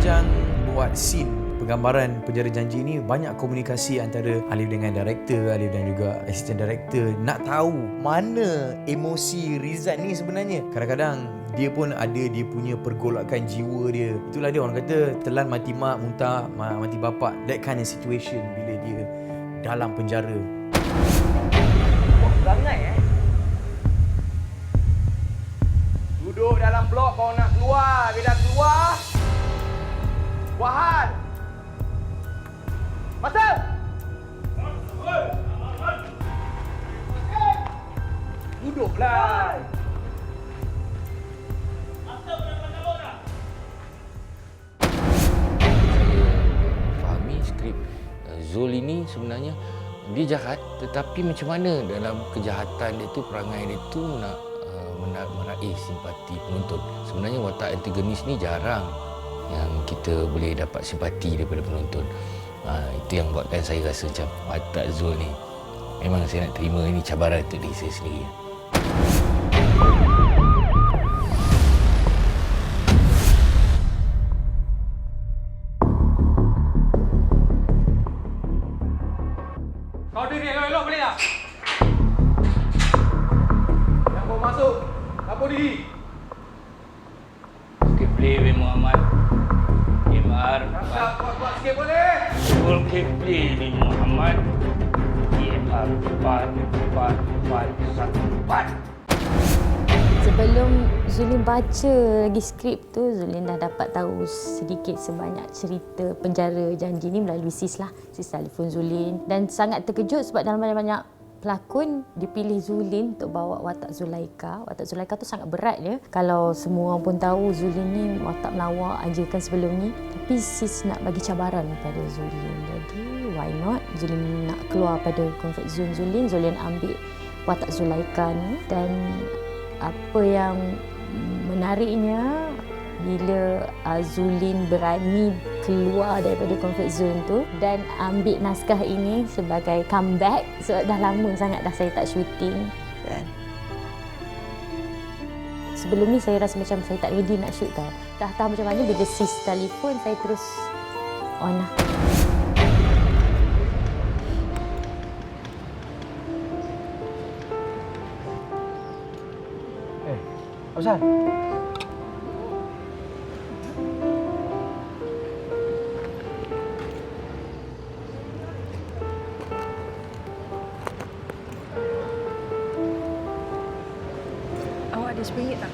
sepanjang buat scene penggambaran Penjara Janji ni banyak komunikasi antara Alif dengan director, Alif dan juga assistant director. Nak tahu mana emosi Rizal ni sebenarnya. Kadang-kadang dia pun ada dia punya pergolakan jiwa dia. Itulah dia, orang kata telan mati mak, muntah mati bapak. That kind of situation bila dia dalam penjara. Wah, perangai Duduk dalam blok baru nak keluar. Bila keluar, buat hal. Masa! Duduklah. Fahami skrip Zul ini sebenarnya dia jahat, tetapi macam mana dalam kejahatan dia tu, perangai dia tu nak meraih simpati penonton. Sebenarnya watak antagonis ni jarang yang kita boleh dapat simpati daripada penonton. Itu yang buatkan saya rasa macam watak Zul ni memang saya nak terima ini cabaran untuk diri saya sendiri. Kau diri elok-elok boleh tak? Yang mau masuk, lapor diri. Kipli bin Muhammad MR Tak kuat-kuat sikit boleh? Zul Kipli bin Muhammad MR 4414. Sebelum Zulin baca lagi skrip tu, Zulin dah dapat tahu sedikit sebanyak cerita Penjara Janji ni melalui Sis lah. Sis telefon Zulin dan sangat terkejut sebab dalam banyak-banyak pelakon dipilih Zulin untuk bawa watak Zulaika. Watak Zulaika tu sangat berat ya. Kalau semua orang pun tahu Zulin ni watak melawak aja kan sebelum ni. Tapi Sis nak bagi cabaran kepada Zulin. Jadi why not? Zulin nak keluar pada comfort zone Zulin. Zulin ambil watak Zulaika ni dan apa yang menariknya bila Zulin berani keluar daripada comfort zone tu dan ambil naskah ini sebagai comeback sebab dah lama sangat dah saya tak syuting. Sebelum ni saya rasa macam saya tak ready nak shoot tau. Tak tahu macam mana bila Sis telefon saya terus on lah. Apa pasal? Awak ada RM10 tak?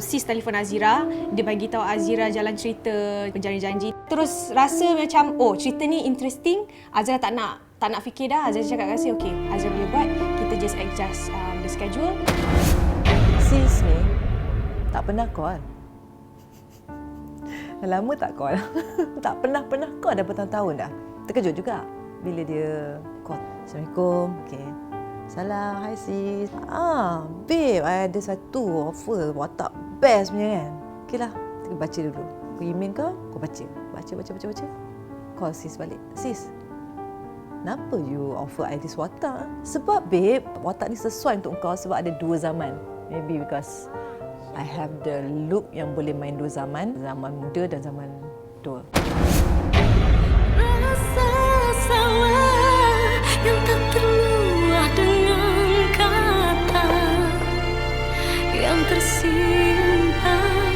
Sis telefon Azira, dia bagi tahu Azira jalan cerita Penjara Janji. Terus rasa macam cerita ni interesting. Azira tak nak fikir dah. Azira cakap kasi okey, Azira boleh buat. Kita just adjust the schedule. Sis ni tak pernah call. Dah lama tak call. Tak pernah call dah bertahun-tahun dah. Terkejut juga bila dia call. Assalamualaikum. Okey. Salam, hai sis. Babe, I ada satu offer watak best punya kan. Okeylah, kita baca dulu. Kau email kau, kau baca. Baca. Call sis balik. Sis, kenapa you offer I this watak? Sebab babe, watak ni sesuai untuk kau sebab ada dua zaman. Maybe because I have the look yang boleh main dua zaman. Zaman muda dan zaman tua. Rasa salah yang tak terluah dengan kata yang tersimpan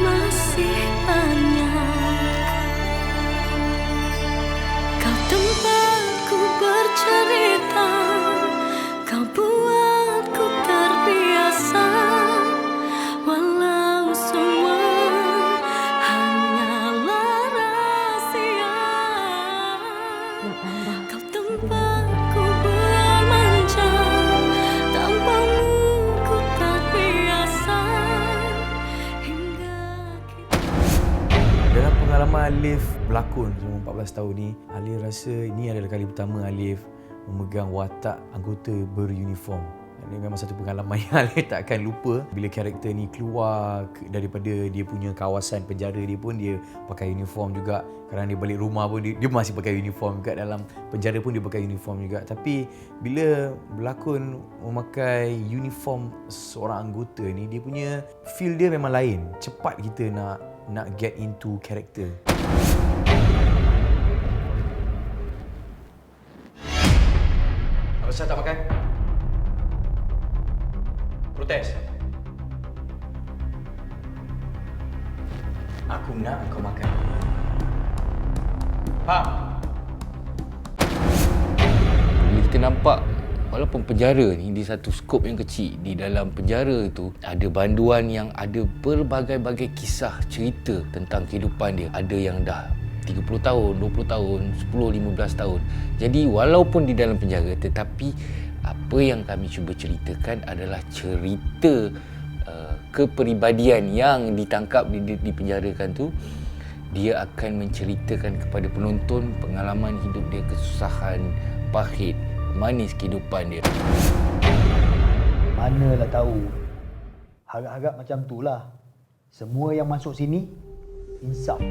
masih banyak. Kau tempatku bercerita, kau buatku terbiasa, walau semua hanyalah rahasia. Kau tempatku bermanja, tanpamu ku terbiasa hingga kita. Dalam pengalaman Alif berlakon selama 14 tahun ni, Alif rasa ini adalah kali pertama Alif memegang watak anggota beruniform. Ini memang satu pengalaman yang Alif tak akan lupa. Bila karakter ni keluar daripada dia punya kawasan penjara dia pun dia pakai uniform juga. Kadang dia balik rumah pun dia masih pakai uniform juga. Dalam penjara pun dia pakai uniform juga. Tapi bila berlakon memakai uniform seorang anggota ni, dia punya feel dia memang lain. Cepat kita nak nak get into character. Apa pasal tak makan? Protes. Aku nak kau makan. Faham? Bila kita nampak walaupun penjara ni di satu skop yang kecil, di dalam penjara itu ada banduan yang ada berbagai-bagai kisah cerita tentang kehidupan dia. Ada yang dah 30 tahun, 20 tahun, 10, 15 tahun. Jadi walaupun di dalam penjara, tetapi apa yang kami cuba ceritakan adalah cerita kepribadian yang ditangkap, dipenjarakan tu. Dia akan menceritakan kepada penonton pengalaman hidup dia, kesusahan, pahit, manis kehidupan dia. Manalah tahu. Harap-harap macam tu lah. Semua yang masuk sini, insaf.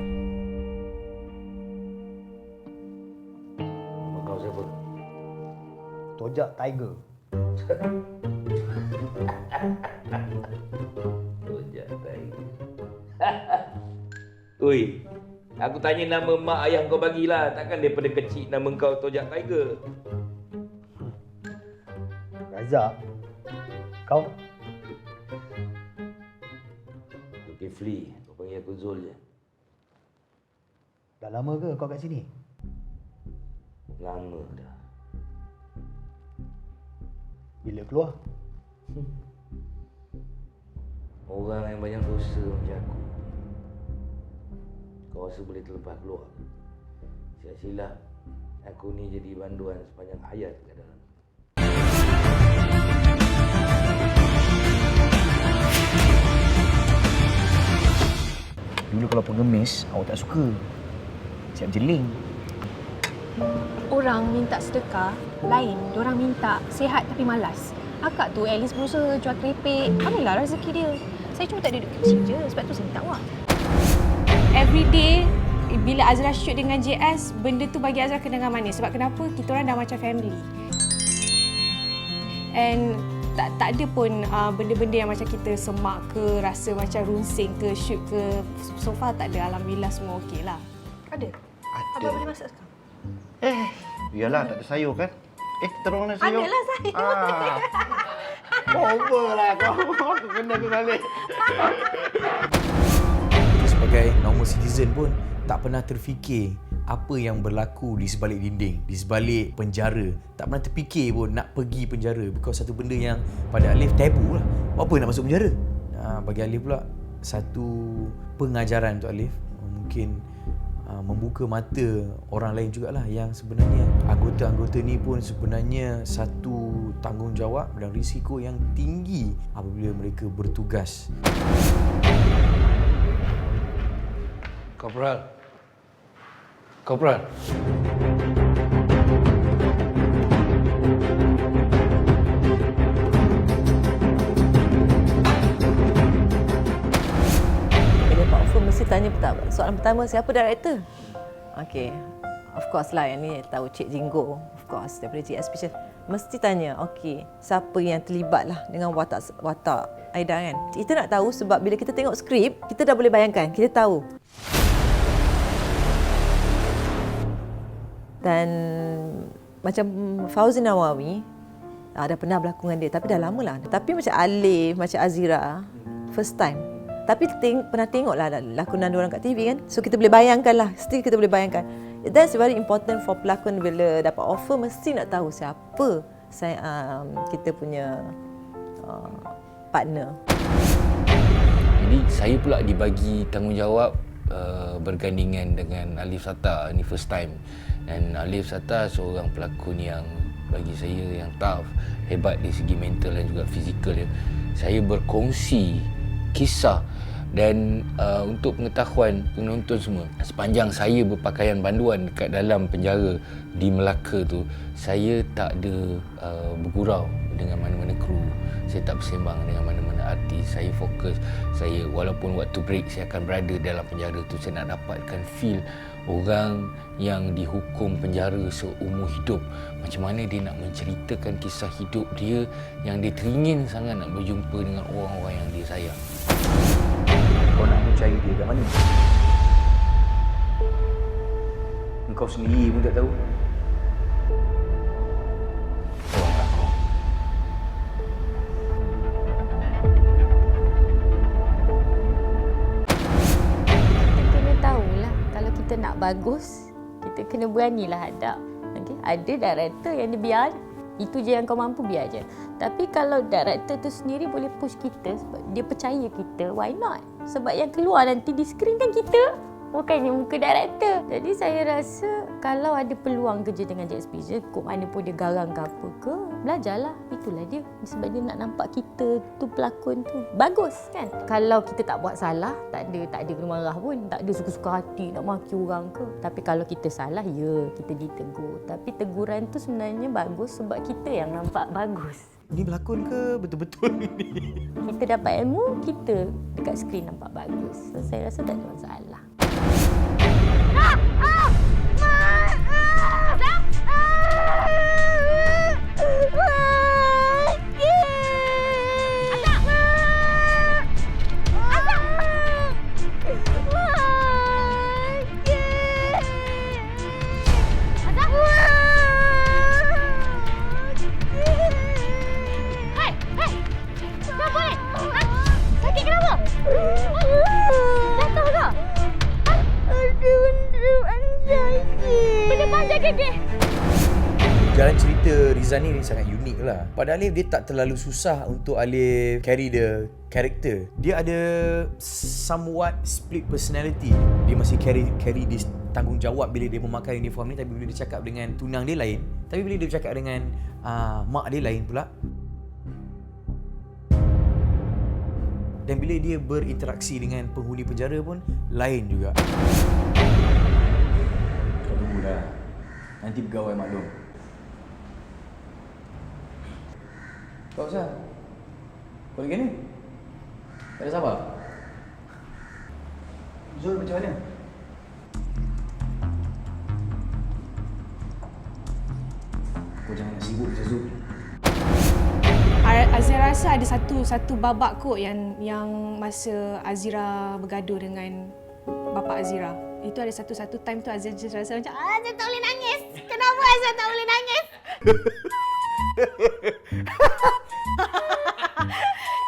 Kau siapa? Tojak Tiger. Tojak Tiger. Oi, aku tanya nama mak ayah kau bagilah. Takkan daripada kecil nama kau Tojak Tiger. Razak. Kau? Zulkifli, kau panggil aku Zul je. Dah lama ke kau kat sini? Lama dah. Bila keluar? Orang yang banyak dosa macam aku, kau rasa boleh terlepas keluar? Silap-silap aku ni jadi banduan sepanjang hayat kat dalam. Dulu kalau pengemis, awak tak suka. Siap jeling. Orang minta sedekah lain, diorang minta sihat tapi malas. Akak tu at least berusaha jual keripik, ambillah rezeki dia. Saya cuma tak ada duit kecil je, sebab tu saya minta awak. Every day bila Azra shoot dengan JS, benda tu bagi Azra kenangan manis. Sebab kenapa? Kita orang dah macam family. And tak ada pun benda-benda yang macam kita semak ke, rasa macam runsing ke, shoot ke. So far tak ada. Alhamdulillah semua okey lah. Ada? Ada. Abang boleh masak sekarang? Biarlah, tak ada sayur kan? Kita orang mana sayur? Adalah sayur. Over lah kau. Aku kena balik. Sebagai normal citizen pun tak pernah terfikir apa yang berlaku di sebalik dinding, di sebalik penjara. Tak pernah terfikir pun nak pergi penjara, because satu benda yang pada Alif tabu lah. Apa nak masuk penjara? Bagi Alif pula satu pengajaran untuk Alif, mungkin membuka mata orang lain jugalah, yang sebenarnya anggota-anggota ni pun sebenarnya satu tanggungjawab dan risiko yang tinggi apabila mereka bertugas. Korporal. Korporal. Bila Pak Offer mesti tanya soalan pertama, siapa director? Okey. Of course lah, yang ni tahu Cik Jinggo. Of course, daripada GS Pictures. Mesti tanya, okey, siapa yang terlibat lah dengan watak Aida kan? Kita nak tahu sebab bila kita tengok skrip, kita dah boleh bayangkan, kita tahu. Dan macam Fauzi Nawawi, dah pernah berlakon dengan dia, tapi dah lama lah. Tapi macam Alif, macam Azira, first time. Tapi pernah tengok lah lakonan diorang kat TV kan. So kita boleh bayangkan lah, still kita boleh bayangkan. That's very important for pelakon bila dapat offer, mesti nak tahu siapa kita punya partner. Jadi saya pula dibagi tanggungjawab bergandingan dengan Alif Sata, ni first time. Dan Alif Sata seorang pelakon yang bagi saya yang tough, hebat dari segi mental dan juga fizikal dia. Saya berkongsi kisah dan untuk pengetahuan penonton semua, sepanjang saya berpakaian banduan dekat dalam penjara di Melaka tu, saya tak ada bergurau dengan mana-mana kru. Saya tak bersembang dengan mana-mana artis. Saya fokus. Saya walaupun waktu break saya akan berada dalam penjara tu, saya nak dapatkan feel orang yang dihukum penjara seumur hidup. Macam mana dia nak menceritakan kisah hidup dia yang dia teringin sangat nak berjumpa dengan orang-orang yang dia sayang. Kau nak aku cari dia kat mana? Engkau sendiri pun tak tahu. Tolonglah kau. Kita kena tahulah kalau kita nak bagus, kita kena beranilah hadap. Okay? Ada director yang dia biar itu je yang kau mampu, biar je. Tapi kalau director tu sendiri boleh push kita sebab dia percaya kita, why not? Sebab yang keluar nanti di skrin kan kita, bukannya muka director. Jadi saya rasa kalau ada peluang kerja dengan Jack Spicer, kok mana pun dia garang ke apa ke, belajarlah. Itulah dia. Sebab dia nak nampak kita tu pelakon tu bagus kan. Kalau kita tak buat salah, tak ada kena marah pun, tak ada suka-suka hati nak maki orang ke. Tapi kalau kita salah, ya kita ditegur. Tapi teguran tu sebenarnya bagus sebab kita yang nampak bagus. Ni berlakon ke betul-betul ni? Kita dapat ilmu, kita dekat skrin nampak bagus. So, saya rasa tak ada masalah. Jalan cerita Rizan ni sangat unik lah. Pada Alif, dia tak terlalu susah untuk Alif carry the character. Dia ada somewhat split personality. Dia masih carry this tanggungjawab bila dia memakai uniform ni, tapi bila dia cakap dengan tunang dia lain. Tapi bila dia cakap dengan mak dia lain pula. Dan bila dia berinteraksi dengan penghuni penjara pun lain juga. Kau tunggulah. Nanti pegawai maklum. Kau usah. Kau lagi ni? Tak ada sabar? Zul macam mana? Kau jangan nak sibuk je Zul. Azira rasa ada satu babak kot yang masa Azira bergaduh dengan bapa Azira. Itu ada satu time tu Azira rasa macam Azira tak boleh nangis. Kenapa Azira tak boleh nangis?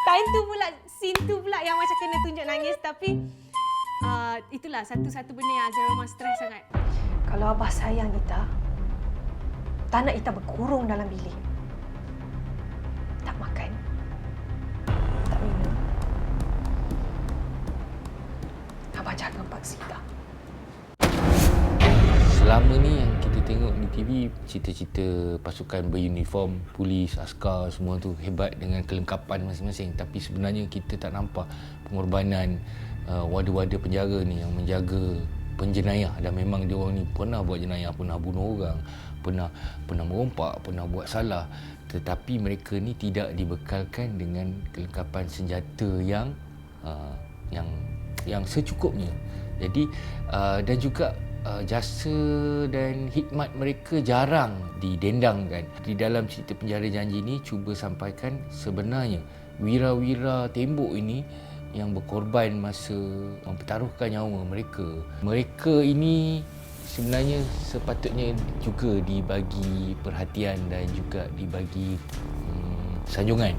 Time tu pula, scene tu pula yang macam kena tunjuk nangis. Tapi itulah satu benda yang Azira memang stres sangat. Kalau Abah sayang kita, tak nak kita berkurung dalam bilik. Tak makan, tak minum. Abah jaga Pak Sita. Selama ni yang kita tengok di TV, cerita-cerita pasukan beruniform, polis, askar, semua tu hebat dengan kelengkapan masing-masing. Tapi sebenarnya kita tak nampak pengorbanan warda-warda penjara ni yang menjaga penjenayah. Dan memang dia orang ni pernah buat jenayah, pernah bunuh orang, pernah merompak, pernah buat salah. Tetapi mereka ni tidak dibekalkan dengan kelengkapan senjata yang secukupnya. Jadi dan juga jasa dan khidmat mereka jarang didendangkan. Di dalam cerita Penjara Janji ni cuba sampaikan sebenarnya wira-wira tembok ini yang berkorban masa mempertaruhkan nyawa mereka. Mereka ini sebenarnya sepatutnya juga dibagi perhatian dan juga dibagi sanjungan.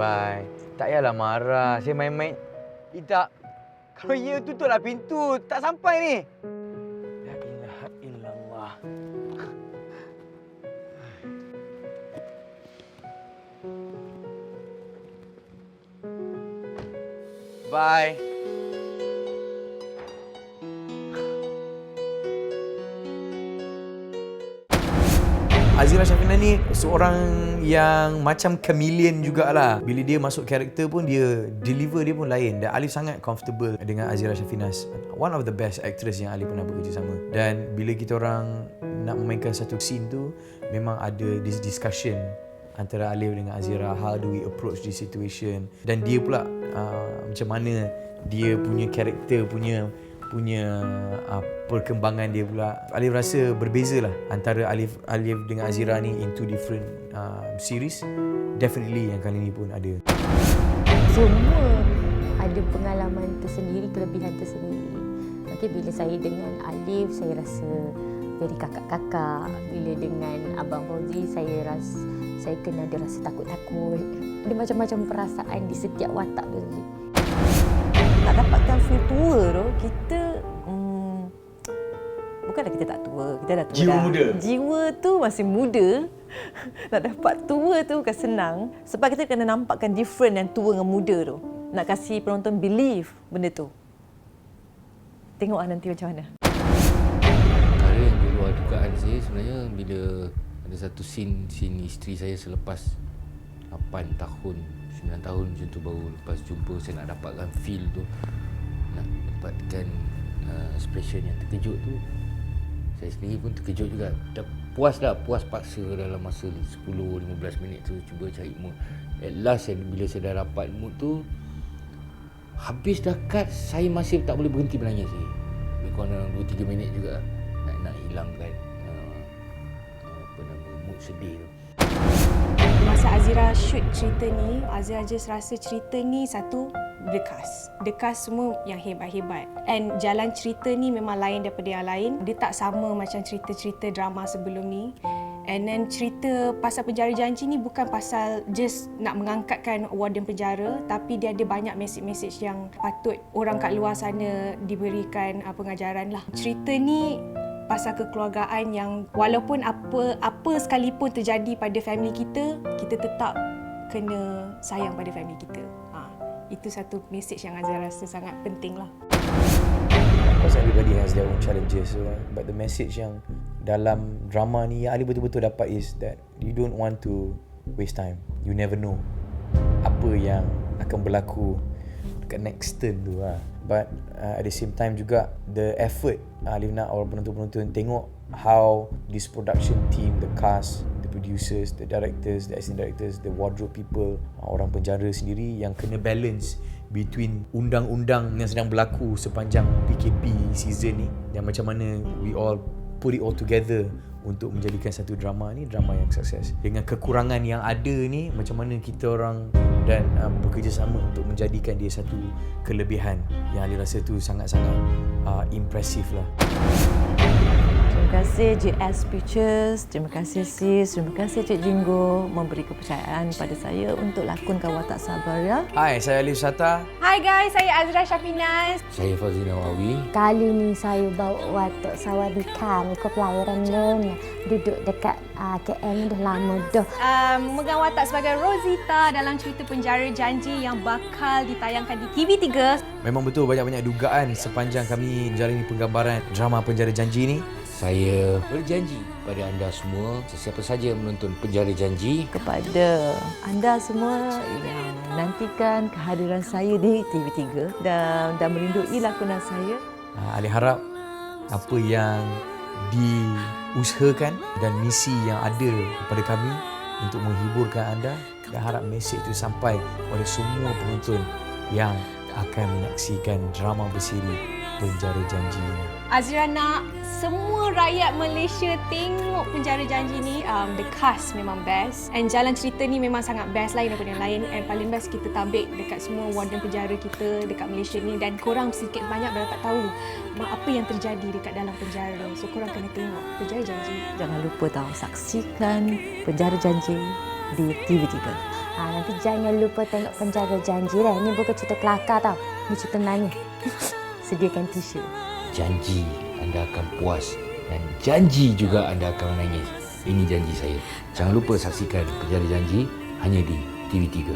Bye. Tak payahlah marah. Saya main-main. Tak. Kalau ya, tutuplah pintu. Tak sampai ni. La ilaha illallah. Bye. Azira Shafina ni seorang yang macam chameleon jugalah. Bila dia masuk karakter pun dia deliver dia pun lain. Dan Alif sangat comfortable dengan Azira Shafina. One of the best actress yang Alif pernah bekerja sama. Dan bila kita orang nak memainkan satu scene tu, memang ada this discussion antara Alif dengan Azira, how do we approach this situation, dan dia pula macam mana dia punya karakter punya perkembangan dia pula. Alif rasa berbeza lah antara Alif dengan Azira ni in two different series. Definitely yang kali ni pun ada. Semua ada pengalaman tersendiri, kelebihan tersendiri. Okay, bila saya dengan Alif, saya rasa very kakak-kakak. Bila dengan Abang Fauzi, saya kena ada rasa takut-takut. Ada macam-macam perasaan di setiap watak tu. Nak dapatkan feel tua tu, kita bukanlah kita tak tua, kita dah tua. Jiwa dah. muda. Jiwa tu masih muda. Nak dapat tua tu bukan senang. Sebab kita kena nampakkan different yang tua dengan muda tu. Nak kasih penonton believe benda tu. Tengoklah nanti macam mana. Perkara yang di luar dugaan saya sebenarnya bila ada satu scene isteri saya selepas 8 tahun, 9 tahun macam tu baru lepas jumpa, saya nak dapatkan feel tu, nak dapatkan expression yang terkejut tu. Saya sendiri pun terkejut juga. Puas paksa dalam masa 10-15 minit tu cuba cari mood. At last bila saya dah dapat mood tu, habis dah cut, saya masih tak boleh berhenti menangis lagi. Lebih kurang dalam 2-3 minit juga nak hilangkan mood sedih tu. Masa Azira shoot cerita ni, Azira just rasa cerita ni satu, The cast semua yang hebat-hebat. And jalan cerita ni memang lain daripada yang lain. Dia tak sama macam cerita-cerita drama sebelum ni. And then cerita pasal penjara janji ni bukan pasal just nak mengangkatkan warden penjara, tapi dia ada banyak mesej-mesej yang patut orang kat luar sana diberikan pengajaran lah. Cerita ni pasal kekeluargaan yang walaupun apa sekalipun terjadi pada family kita, kita tetap kena sayang pada family kita. Itu satu mesej yang Azira rasa sangat penting lah. Of course everybody has their own challenges, but the message yang dalam drama ni yang Ali betul-betul dapat is that you don't want to waste time. You never know apa yang akan berlaku dekat next turn tu lah. But at the same time juga the effort Alif nak orang penonton-penonton tengok how this production team, the cast, the producers, the directors, the assistant directors, the wardrobe people, orang penjara sendiri yang kena balance between undang-undang yang sedang berlaku sepanjang PKP season ni, dan macam mana we all put it all together untuk menjadikan satu drama ni drama yang sukses. Dengan kekurangan yang ada ni, macam mana kita orang dan bekerjasama untuk menjadikan dia satu kelebihan yang Ali rasa tu sangat-sangat impresif lah. Terima kasih JS Pictures, terima kasih Sis, terima kasih Cik Jinggo memberi kepercayaan pada saya untuk lakonkan watak Sabaria. Hai, saya Alif Sata. Hai guys, saya Azra Syafinas. Saya Fauzi Nawawi. Kali ni saya bawa watak Sawadika, ke pelayaran Lona. Duduk dekat KL ni dah lama dah. Memegang watak sebagai Rosita dalam cerita Penjara Janji yang bakal ditayangkan di TV3. Memang betul banyak-banyak dugaan sepanjang kami menjalani penggambaran drama Penjara Janji ni. Saya berjanji pada anda semua, sesiapa saja yang menonton Penjara Janji, Kepada anda semua yang menantikan kehadiran saya di TV3 dan merindui lakonan saya. Ali harap apa yang diusahakan dan misi yang ada kepada kami untuk menghiburkan anda, dan harap mesej itu sampai kepada semua penonton yang akan menyaksikan drama bersiri Penjara Janji ini. Azira nak semua rakyat Malaysia tengok Penjara Janji ni. The cast memang best. And jalan cerita ni memang sangat best lain daripada yang lain. And paling best kita tabik dekat semua warden penjara kita dekat Malaysia ni. Dan korang sedikit banyak dapat tahu apa yang terjadi dekat dalam penjara. So korang kena tengok Penjara Janji. Jangan lupa saksikan Penjara Janji di TV3. Nanti jangan lupa tengok Penjara Janji dah. Ini bukan cerita kelakar tau. Ini cerita nangis. Sediakan tisu. janji anda akan puas dan janji juga anda akan menangis. Ini janji saya. Jangan lupa saksikan Penjara Janji hanya di TV3.